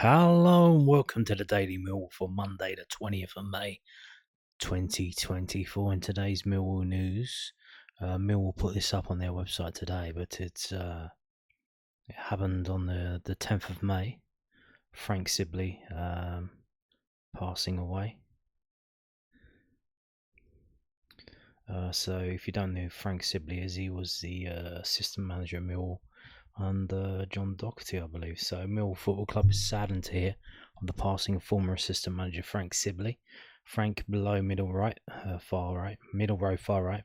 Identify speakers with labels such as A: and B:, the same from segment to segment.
A: Hello and welcome to the Daily Millwall for Monday, the 20th of May, 2024. In today's Millwall news, Millwall put this up on their website today, but it happened on the 10th of May. Frank Sibley passing away. So if you don't know who Frank Sibley is, he was the assistant manager at Millwall under John Docherty, I believe. So Millwall Football Club is saddened to hear of the passing of former assistant manager Frank Sibley. Frank, below middle row far right,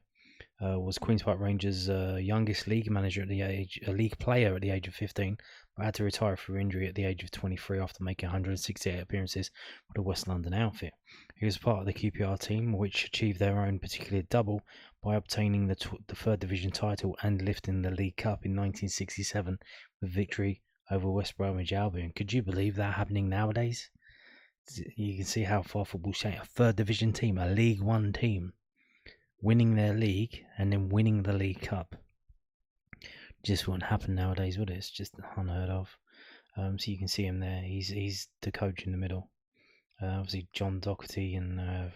A: was Queens Park Rangers' youngest league manager at the age, a league player at the age of 15, but had to retire through injury at the age of 23 after making 168 appearances for the West London outfit. He was part of the QPR team, which achieved their own particular double by obtaining the third division title and lifting the League Cup in 1967 with victory over West Bromwich Albion. Could you believe that happening nowadays? You can see how far football's changed. A third division team, a League One team, winning their league and then winning the League Cup. Just wouldn't happen nowadays, would it? It's just unheard of. So you can see him there. He's the coach in the middle. Obviously John Docherty and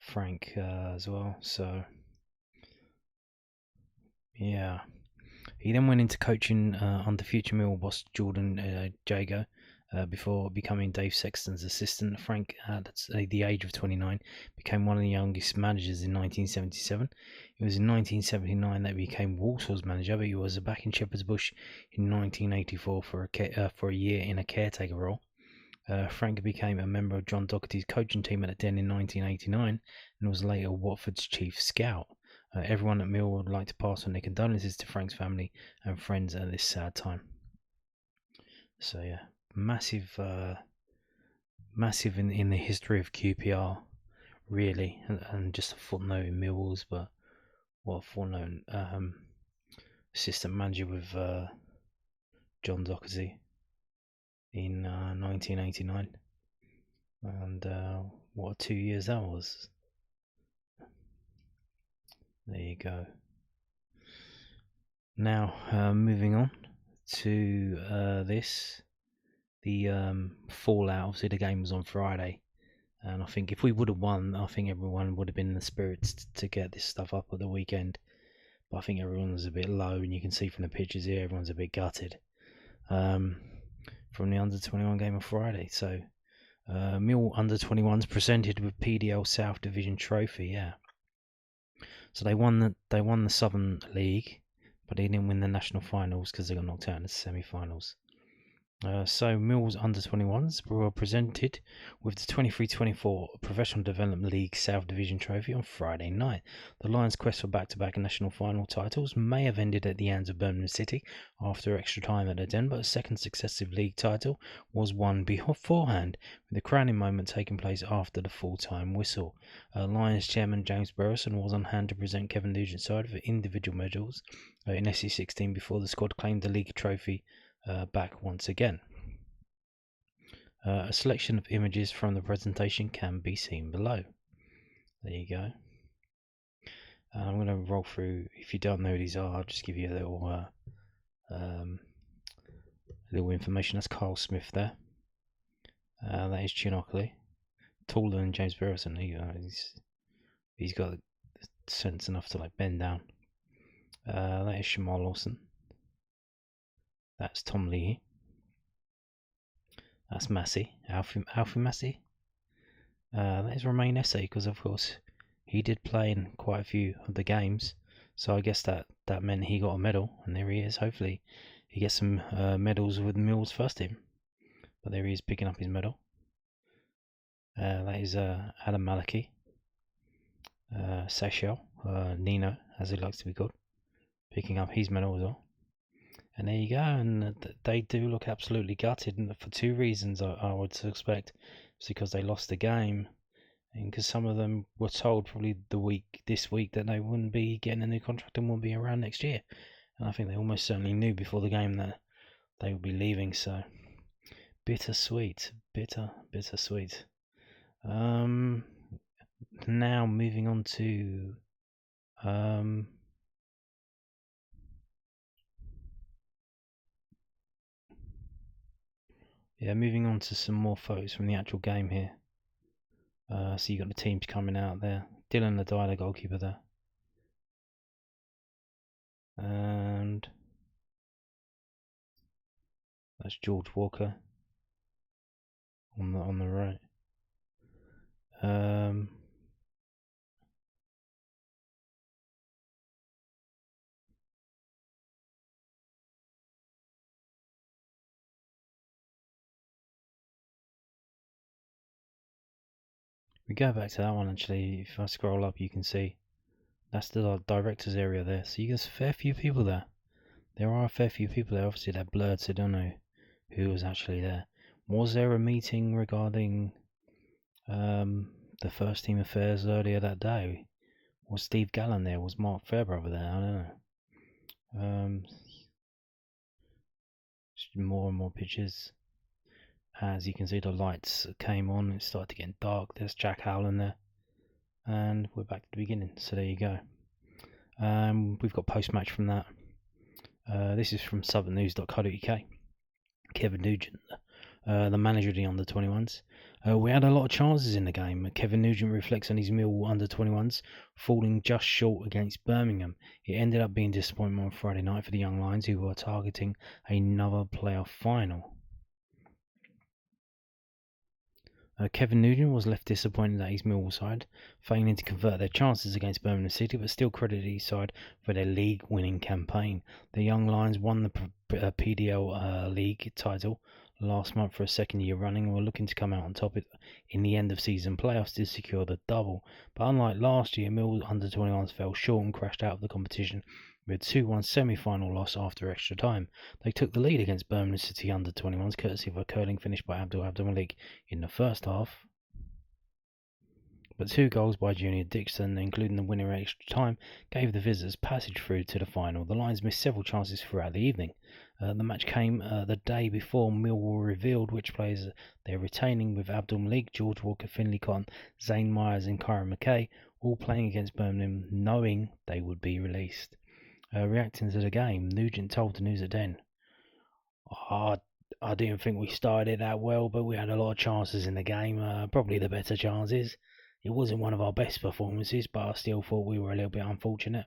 A: Frank as well. So yeah, he then went into coaching under future Millwall boss Jordan Jago before becoming Dave Sexton's assistant. Frank, at the age of 29, became one of the youngest managers in 1977. It was in 1979 that he became Walsall's manager, but he was back in Shepherd's Bush in 1984 for a year in a caretaker role. Frank became a member of John Docherty's coaching team at the Den in 1989 and was later Watford's chief scout. Everyone at Millwall would like to pass on their condolences to Frank's family and friends at this sad time. So yeah, massive in the history of QPR, really, and just a footnote in Millwall's, but what a footnote. Assistant manager with John Docherty in 1989, and what 2 years that was. There you go. Now moving on to the fallout. Obviously the game was on Friday, and I think if we would have won, I think everyone would have been in the spirits to get this stuff up at the weekend, but I think everyone was a bit low, and you can see from the pictures here everyone's a bit gutted from the under-21 game on Friday. So Millwall under-21s presented with PDL South Division trophy. Yeah, so they won the Southern League, but they didn't win the national finals because they got knocked out in the semi-finals. So Millwall's under-21s were presented with the 23-24 Professional Development League South Division trophy on Friday night. The Lions' quest for back-to-back national final titles may have ended at the hands of Birmingham City after extra time at the Den, but a second successive league title was won beforehand, with the crowning moment taking place after the full-time whistle. Lions chairman James Burrison was on hand to present Kevin Nugent's side for individual medals in SC16 before the squad claimed the league trophy back once again. A selection of images from the presentation can be seen below. There you go. I'm going to roll through. If you don't know who these are, I'll just give you a little information. That's Carl Smith there. That is Chinockley, taller than James Burrison. He's got sense enough to like bend down. That is Shamal Lawson. That's Tom Lee. That's Massey, Alfie Massey. That is Romain Esse, because of course he did play in quite a few of the games. So I guess that meant he got a medal, and there he is. Hopefully he gets some medals with Mill's first team. But there he is picking up his medal. That is Adam Maliki. Seychelles, Nino, as he likes to be called, picking up his medal as well. And there you go, and they do look absolutely gutted, and for two reasons I would suspect. It's because they lost the game, and because some of them were told probably this week that they wouldn't be getting a new contract and wouldn't be around next year. And I think they almost certainly knew before the game that they would be leaving, so bittersweet. Now moving on to Yeah, moving on to some more photos from the actual game here. So you got the teams coming out there. Dylan Ladai, goalkeeper there. And that's George Walker on the right. We go back to that one actually. If I scroll up, you can see that's the director's area there. So there's a fair few people there. There are a fair few people there. Obviously, they're blurred, so I don't know who was actually there. Was there a meeting regarding the first team affairs earlier that day? Was Steve Gallen there? Was Mark Fairbrother there? I don't know. More and more pictures. As you can see, the lights came on. It started getting dark. There's Jack Howland there. And we're back to the beginning. So there you go. We've got post-match from that. This is from southernnews.co.uk. Kevin Nugent, the manager of the under-21s. We had a lot of chances in the game. Kevin Nugent reflects on his Millwall under-21s falling just short against Birmingham. It ended up being disappointment on Friday night for the young Lions, who were targeting another playoff final. Kevin Nugent was left disappointed at his Millwall side, failing to convert their chances against Birmingham City, but still credited his side for their league-winning campaign. The Young Lions won the PDL League title last month for a second year running and were looking to come out on top in the end-of-season playoffs to secure the double. But unlike last year, Millwall under-21s fell short and crashed out of the competition with a 2-1 semi-final loss after extra time. They took the lead against Birmingham City under-21s, courtesy of a curling finish by Abdul Malik in the first half. But 2 goals by Junior Dixon, including the winner at extra time, gave the visitors passage through to the final. The Lions missed several chances throughout the evening. The match came the day before Millwall revealed which players they're retaining, with Abdul Malik, George Walker, Finley Cotton, Zane Myers and Kyron McKay all playing against Birmingham, knowing they would be released. Reacting to the game, Nugent told the News at 10, I didn't think we started it that well, but we had a lot of chances in the game, probably the better chances. It wasn't one of our best performances, but I still thought we were a little bit unfortunate.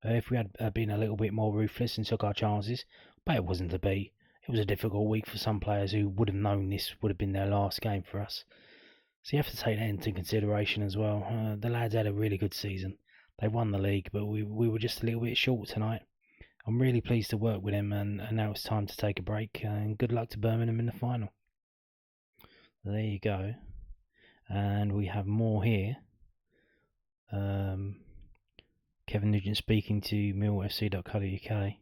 A: If we had been a little bit more ruthless and took our chances, but it wasn't to be. It was a difficult week for some players who would have known this would have been their last game for us. So you have to take that into consideration as well. The lads had a really good season. They won the league, but we were just a little bit short tonight. I'm really pleased to work with him, and now it's time to take a break. And good luck to Birmingham in the final. There you go. And we have more here. Kevin Nugent speaking to millfc.co.uk.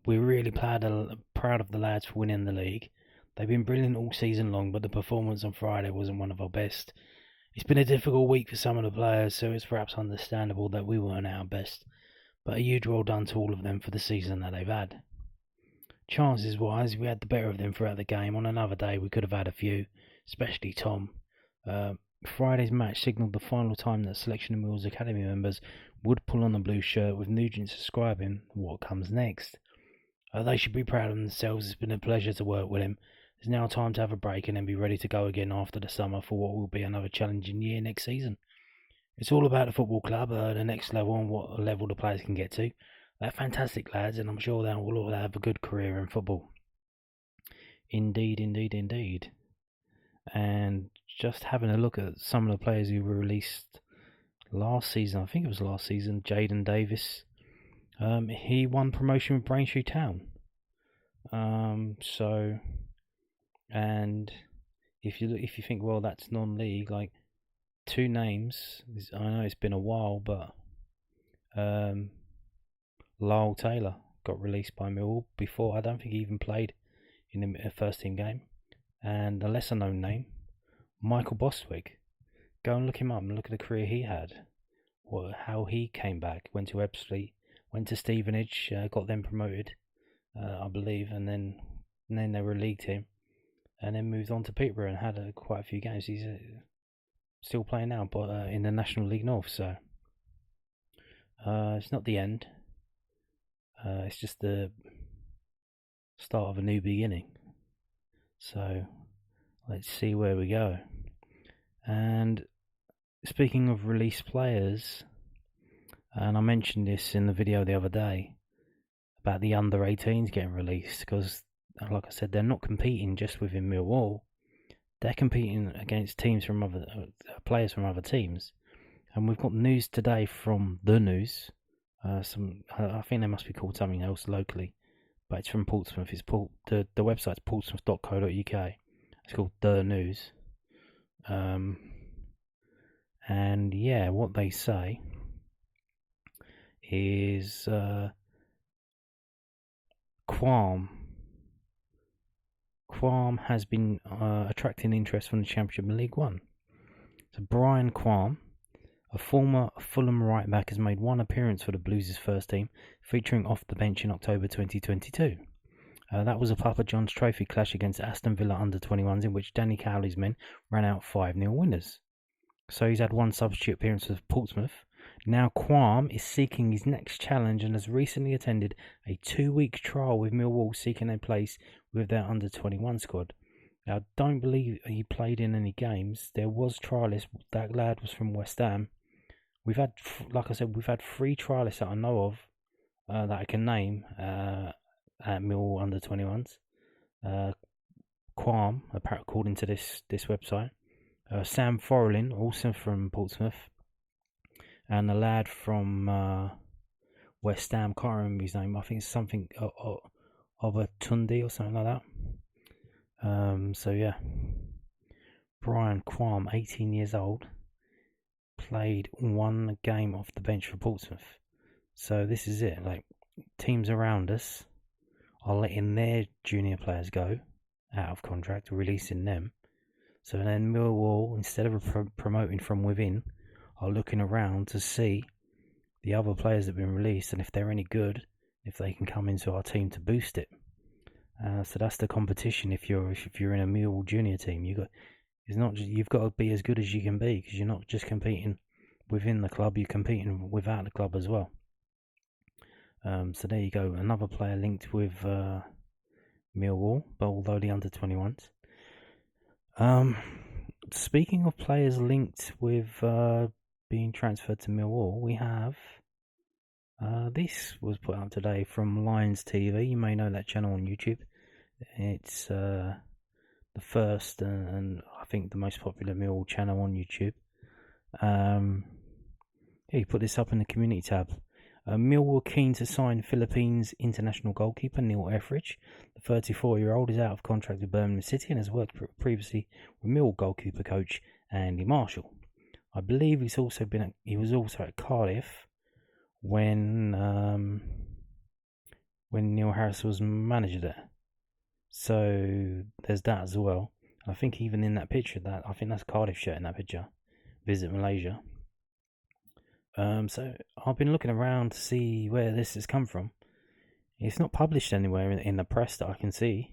A: We're really proud of the lads for winning the league. They've been brilliant all season long, but the performance on Friday wasn't one of our best. It's been a difficult week for some of the players, so it's perhaps understandable that we weren't at our best. But a huge well done to all of them for the season that they've had. Chances wise, we had the better of them throughout the game. On another day, we could have had a few, especially Tom. Friday's match signalled the final time that a selection of Millwall's Academy members would pull on the blue shirt, with Nugent describing what comes next. They should be proud of themselves. It's been a pleasure to work with him. It's now time to have a break and then be ready to go again after the summer for what will be another challenging year next season. It's all about the football club, the next level, and what level the players can get to. They're fantastic lads, and I'm sure they will all have a good career in football. Indeed, indeed, indeed. And just having a look at some of the players who were released last season, I think it was last season, Jaden Davis. He won promotion with Braintree Town. And if you think, well, that's non-league, like 2 names. I know it's been a while, but Lyle Taylor got released by Millwall before. I don't think he even played in the first team game. And a lesser known name, Michael Bostwick. Go and look him up and look at the career he had. How he came back, went to Ebbsfleet, went to Stevenage, got them promoted, I believe, and then they released him, and then moved on to Peterborough and had quite a few games. He's still playing now, but in the National League North. So it's not the end. It's just the start of a new beginning. So let's see where we go. And speaking of released players, and I mentioned this in the video the other day about the under 18s getting released, because like I said, they're not competing just within Millwall. They're competing against teams from other players from other teams. And we've got news today from the news. I think they must be called something else locally, but it's from Portsmouth. It's the website's portsmouth.co.uk. It's called the news. And yeah, what they say is Quarm has been attracting interest from the Championship in League One. So Brian Quarm, a former Fulham right back, has made one appearance for the Blues' first team, featuring off the bench in October 2022. That was a Papa John's Trophy clash against Aston Villa under-21s, in which Danny Cowley's men ran out 5-0 winners. So he's had one substitute appearance with Portsmouth. Now Quarm is seeking his next challenge and has recently attended a 2-week trial with Millwall, seeking a place with their under-21 squad. Now, I don't believe he played in any games. There was trialists. That lad was from West Ham. We've had, like I said, we've had 3 trialists that I know of that I can name at Millwall under-21s. Quarm, according to this website. Sam Forlin, also from Portsmouth. And a lad from West Ham, can't remember his name. I think it's something of a Tundi or something like that. So yeah, Brian Quarm, 18 years old, played one game off the bench for Portsmouth. So this is it. Like, teams around us are letting their junior players go out of contract, releasing them. So then Millwall, instead of promoting from within, are looking around to see the other players that have been released, and if they're any good, if they can come into our team to boost it. So that's the competition. If you're in a Millwall junior team, you've got to be as good as you can be, because you're not just competing within the club, you're competing without the club as well. So there you go, another player linked with Millwall, but although the under-21s. Speaking of players linked with being transferred to Millwall, we have this was put up today from Lions TV. You may know that channel on YouTube. It's the first and I think the most popular Millwall channel on YouTube. You put this up in the community tab. Millwall keen to sign Philippines international goalkeeper Neil Etheridge. The 34-year-old is out of contract with Birmingham City and has worked previously with Millwall goalkeeper coach Andy Marshall. I believe he was also at Cardiff when Neil Harris was manager there. So there's that as well. I think even in that picture, I think that's Cardiff shirt in that picture. Visit Malaysia. So I've been looking around to see where this has come from. It's not published anywhere in the press that I can see.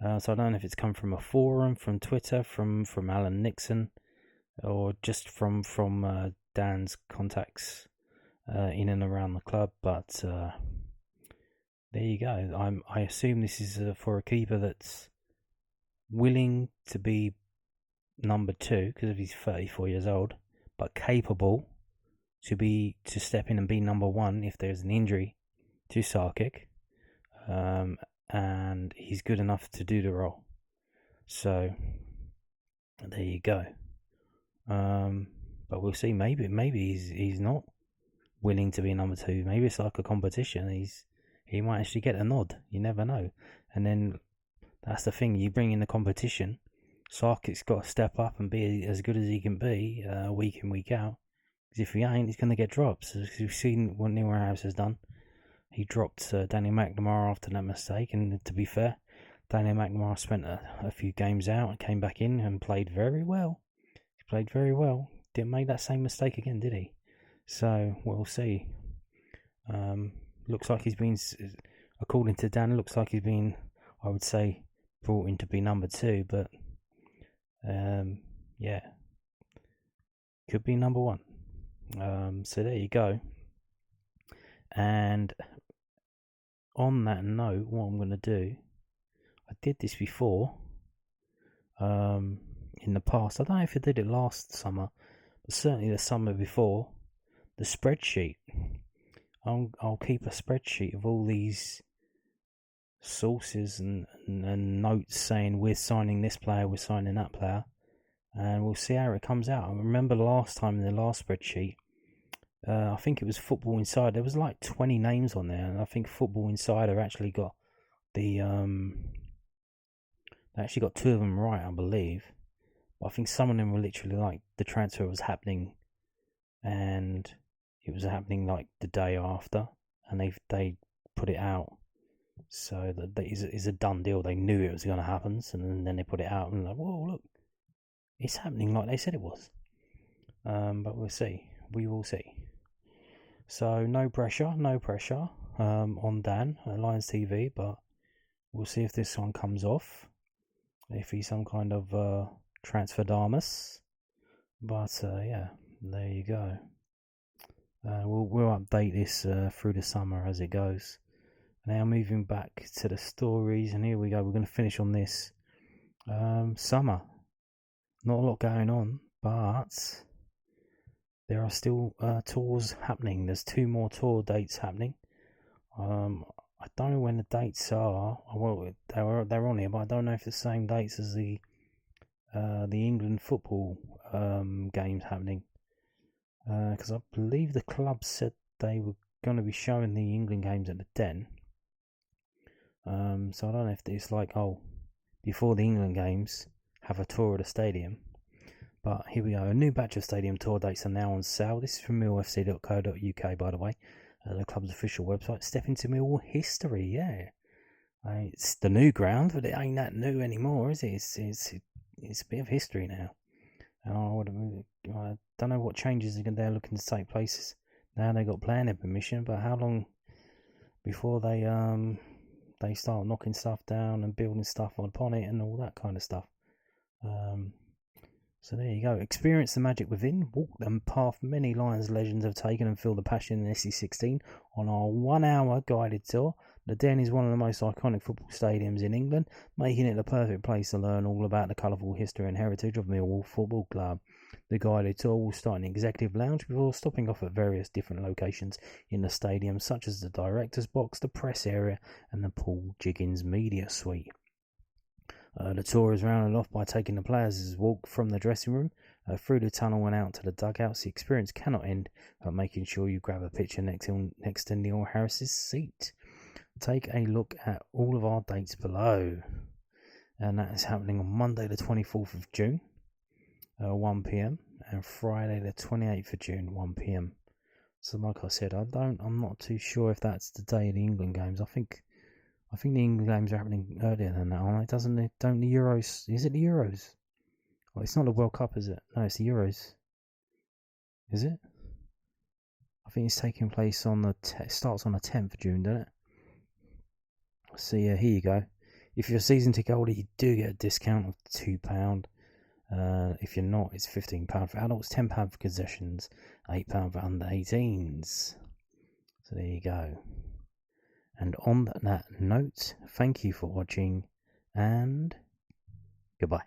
A: So I don't know if it's come from a forum, from Twitter, from Alan Nixon, or just from Dan's contacts in and around the club. But there you go. I assume this is for a keeper that's willing to be number 2 because he's 34 years old, but capable to step in and be number 1 if there's an injury to Sarkic, and he's good enough to do the role. So there you go. But we'll see. Maybe he's not willing to be number 2. Maybe it's like a competition. He might actually get a nod. You never know. And then that's the thing. You bring in the competition. Sarkic's got to step up and be as good as he can be week in, week out. Because if he ain't, he's going to get dropped. So we've seen what Neil Harris has done. He dropped Danny McNamara after that mistake. And to be fair, Danny McNamara spent a few games out and came back in and played very well. He played very well. Didn't make that same mistake again, did he? So we'll see. Looks like he's been, according to Dan, looks like he's been, I would say, brought in to be number 2. But yeah, could be number 1. So there you go. And on that note, what I'm going to do did this before. In the past, I don't know if it did it last summer, but certainly the summer before. The spreadsheet. I'll keep a spreadsheet of all these sources and notes saying we're signing this player, we're signing that player, and we'll see how it comes out. I remember last time in the last spreadsheet, I think it was Football Insider. There was like 20 names on there, and I think Football Insider actually got the they actually got 2 of them right, I believe. But I think some of them were literally like the transfer was happening, and it was happening like the day after, and they put it out. So that is a done deal. They knew it was going to happen, and then they put it out and like, whoa, look, it's happening like they said it was. But we'll see. We will see. So no pressure on Dan at Lions TV, but we'll see if this one comes off. If he's some kind of transfer damus. But yeah, there you go. We'll update this through the summer as it goes. Now moving back to the stories, and here we go. We're going to finish on this summer. Not a lot going on, but there are still tours happening. There's 2 more tour dates happening. I don't know when the dates are. Well, they're on here, but I don't know if it's the same dates as the England football games happening. Because I believe the club said they were going to be showing the England games at the Den. So I don't know if it's like, before the England games, have a tour of the stadium. But here we go. A new batch of stadium tour dates are now on sale. This is from millfc.co.uk, by the way. The club's official website. Step into Millwall history, yeah. It's the new ground, but it ain't that new anymore, is it? It's a bit of history now. I don't know what changes they're looking to take place. Now they got planning permission, but how long before they start knocking stuff down and building stuff upon it and all that kind of stuff? So there you go. Experience the magic within. Walk the path many Lions legends have taken and feel the passion in SE16 on our 1-hour guided tour. The Den is one of the most iconic football stadiums in England, making it the perfect place to learn all about the colourful history and heritage of Millwall Football Club. The guided tour will start in the executive lounge before stopping off at various different locations in the stadium, such as the director's box, the press area, and the Paul Jiggins media suite. The tour is rounded off by taking the players' walk from the dressing room through the tunnel and out to the dugouts. The experience cannot end but making sure you grab a picture next to Neil Harris's seat. Take a look at all of our dates below, and that is happening on Monday the 24th of June, 1 p.m, and Friday the 28th of June, 1 p.m. So, like I said, I'm not too sure if that's the day of the England games. I think the England games are happening earlier than that, aren't they? Don't the Euros? Is it the Euros? Well, it's not the World Cup, is it? No, it's the Euros. Is it? I think it's taking place on starts on the 10th of June, doesn't it? So yeah, here you go. If you're a season ticket holder, you do get a discount of £2. If you're not, it's £15 for adults, £10 for concessions, £8 for under 18s. So there you go. And on that note, thank you for watching, and goodbye.